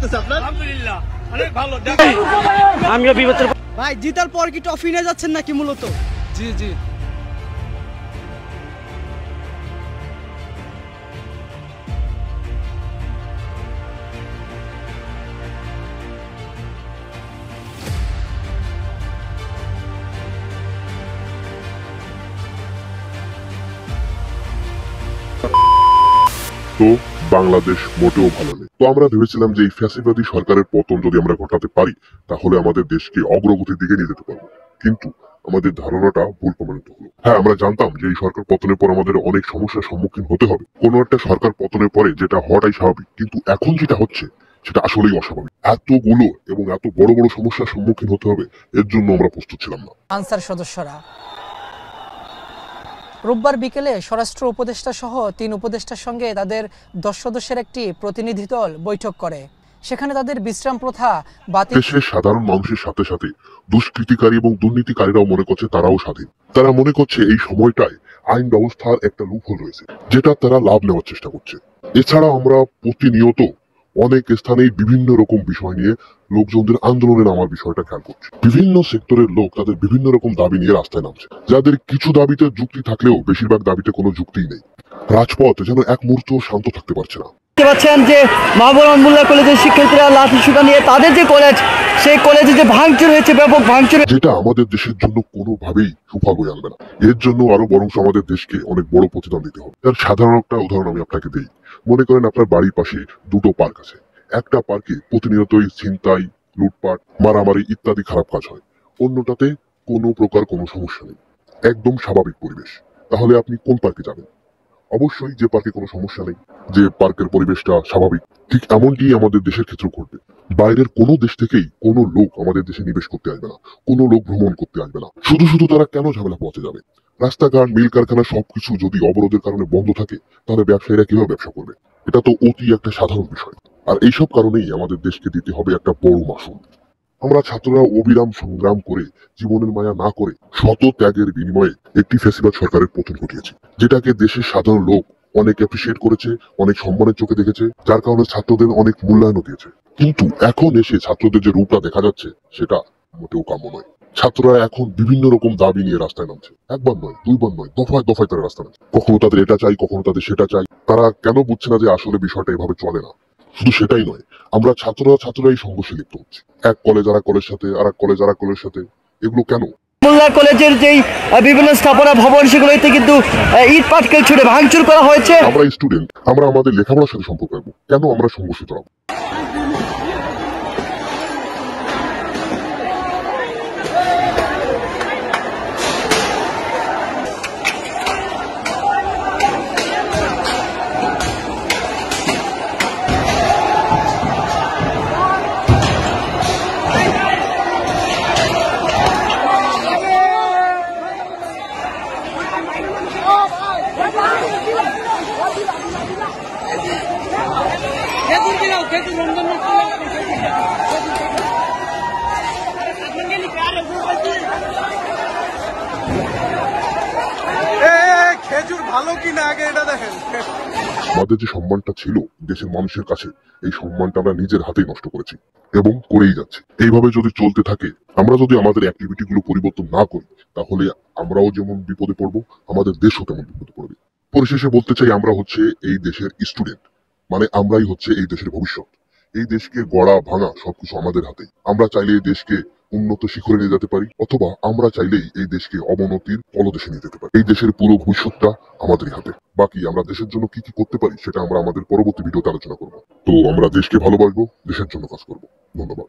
লাগতেছে আপনার? আলহামদুলিল্লাহ অনেক ভালো। আমিও বিপদের ভাই জিতার পর কি ট্রফি নিয়ে যাচ্ছেন নাকি মূলত? জি জি তো বাংলাদেশ মোটেও ভালো নেই। তো আমরা ভেবেছিলাম যে এই ফ্যাসিবাদী সরকারের পতন যদি আমরা ঘটাতে পারি তাহলে আমাদের দেশকে অগ্রগতির দিকে নিয়ে যেতে পারবো, কিন্তু আমাদের ধারণাটা ভুল প্রমাণিত হলো। হ্যাঁ, আমরা জানতাম যে এই সরকার পতনের পর আমাদের অনেক সমস্যার সম্মুখীন হতে হবে। কোনো একটা সরকার পতনের পরে যেটা হওয়াটাই স্বাভাবিক, কিন্তু এখন যেটা হচ্ছে সেটা আসলেই অস্বাভাবিক। এতগুলো এবং এত বড় বড় সমস্যার সম্মুখীন হতে হবে, এর জন্য আমরা প্রস্তুত ছিলাম না। আনসার সদস্যরা রোববার বিকেলে স্বরাষ্ট্র উপদেষ্টা সহ 3 উপদেষ্টার সঙ্গে তাদের 10 সদস্যের একটি প্রতিনিধি দল বৈঠক করে। সেখানে তাদের বিশ্রাম প্রথা বাতিল। দেশের সাধারণ মানুষের সাথে সাথে দুষ্কৃতিকারী এবং দুর্নীতিকারীরাও মনে করছে তারাও স্বাধীন। তারা মনে করছে এই সময়টায় আইন ব্যবস্থার একটা লুপহোল রয়েছে, যেটা তারা লাভ নেওয়ার চেষ্টা করছে। এছাড়া আমরা প্রতিনিয়ত অনেক স্থানেই বিভিন্ন রকম বিষয় নিয়ে লোকজনদের আন্দোলনে নামার বিষয়টা খেয়াল করছি। বিভিন্ন সেক্টরের লোক তাদের বিভিন্ন রকম দাবি নিয়ে রাস্তায় নামছে, যাদের কিছু দাবিতে যুক্তি থাকলেও বেশিরভাগ দাবিতে কোনো যুক্তিই নেই। রাজপথ যেন এক মুহূর্ত শান্ত থাকতে পারছে না। দেখতে পাচ্ছেন যে মাহবুব মোল্লা কলেজের শিক্ষার্থীরা লাঠি সুতা নিয়ে তাদের যে কলেজ, সেই কলেজে যে ভাঙচুর হয়েছে, ব্যাপক ভাঙচুর, যেটা আমাদের দেশের জন্য কোনোভাবেই সুফল বয়ে আনবে না। এর জন্য আরো বরং আমাদের দেশকে অনেক বড় প্রতিদান দিতে হবে। তার সাধারণ একটা উদাহরণ আমি আপনাকে দিই। মনে করেন আপনার বাড়ির পাশে দুটো পার্ক আছে। একটা পার্কে প্রতিনিয়তই ছিনতাই, লুটপাট, মারামারি ইত্যাদি খারাপ কাজ হয়, অন্যটাতে কোনো প্রকার কোনো সমস্যা নেই, একদম স্বাভাবিক পরিবেশ। তাহলে আপনি কোন পার্কে যাবেন? অবশ্যই যে পার্কে কোনো সমস্যা নেই, যে পার্কের পরিবেশটা স্বাভাবিক। ঠিক এমনটি আমাদের দেশের ক্ষেত্রে ঘটবে। বাইরের কোনো দেশ থেকেই কোনো লোক আমাদের দেশে নিবেশ করতে আসবে না, কোনো লোক ভ্রমণ করতে আসবে না। শুধু শুধু তারা কেন ঝামেলা পৌঁছে যাবে? রাস্তাঘাট, মিল কারখানা সবকিছু যদি অবরোধের কারণে বন্ধ থাকে, তাহলে ব্যবসায়ীরা কিভাবে ব্যবসা করবে? এটা তো অতি একটা সাধারণ বিষয়। আর এইসব কারণেই আমাদের দেশকে দিতে হবে একটা বড় মাসুল। আমরা ছাত্ররা অবিরাম সংগ্রাম করে, জীবনের মায়া না করে, শত ত্যাগের বিনিময়ে একটি ফ্যাসিবাদ সরকারের পতন ঘটিয়েছি, যেটাকে দেশের সাধারণ লোক অনেক অ্যাপ্রিসিয়েট করেছে, অনেক সম্মানের চোখে দেখেছে, যার কারণে ছাত্রদের অনেক মূল্যায়নও দিয়েছে। কিন্তু এখন এসে ছাত্রদের যে রূপটা দেখা যাচ্ছে সেটা মোটেও কাম্য নয়। ছাত্ররা এখন বিভিন্ন রকম দাবি নিয়ে রাস্তায় নামছে। একবার নয়, দুইবার নয়, দফায় দফায় তারা রাস্তায় নামছে। কখনো তাদের এটা চাই, কখনো তাদের সেটা চাই। তারা কেন বুঝছে না যে আসলে বিষয়টা এভাবে চলে না? শুধু সেটাই নয়, আমরা ছাত্ররাই সংঘর্ষে লিপ্ত হচ্ছে। এক কলেজ আর এক কলেজের সাথে, আর এক কলেজ আর এক কলেজের সাথে। এগুলো কেন? মোল্লা কলেজের যেই বিভিন্ন স্থাপনা ভবন, সেগুলোতে কিন্তু ইট পাটকেল ছুড়ে ভাঙচুর করা হয়েছে। আমরা স্টুডেন্ট, আমরা আমাদের লেখাপড়ার সাথে সম্পর্ক রাখবো, কেন আমরা সংঘর্ষ চালাবো? খেজুর ভালো কিনা আগে এটা দেখেন। আমাদের যে সম্মানটা ছিল দেশের মানুষের কাছে, এই সম্মানটা আমরা নিজের হাতেই নষ্ট করেছি এবং করেই যাচ্ছি। এইভাবে যদি চলতে থাকে, আমরা যদি আমাদের অ্যাক্টিভিটি গুলো পরিবর্তন না করি, তাহলে আমরাও যেমন বিপদে পড়বো, আমাদের দেশও তেমন বিপদে পড়বে। পরিশেষে বলতে চাই, আমরা হচ্ছে এই দেশের স্টুডেন্ট, মানে আমরাই হচ্ছে এই দেশের ভবিষ্যৎ। এই দেশকে গড়া ভাঙা সবকিছু আমাদের হাতে। আমরা চাইলে এই দেশকে উন্নত শিখরে নিয়ে যেতে পারি, অথবা আমরা চাইলেই এই দেশকে অবনতির তলদেশে নিয়ে যেতে পারি। এই দেশের পুরো ভবিষ্যৎটা আমাদেরই হাতে। বাকি আমরা দেশের জন্য কি কি করতে পারি সেটা আমরা আমাদের পরবর্তী ভিডিওতে আলোচনা করব। তো আমরা দেশকে ভালোবাসবো, দেশের জন্য কাজ করব। ধন্যবাদ।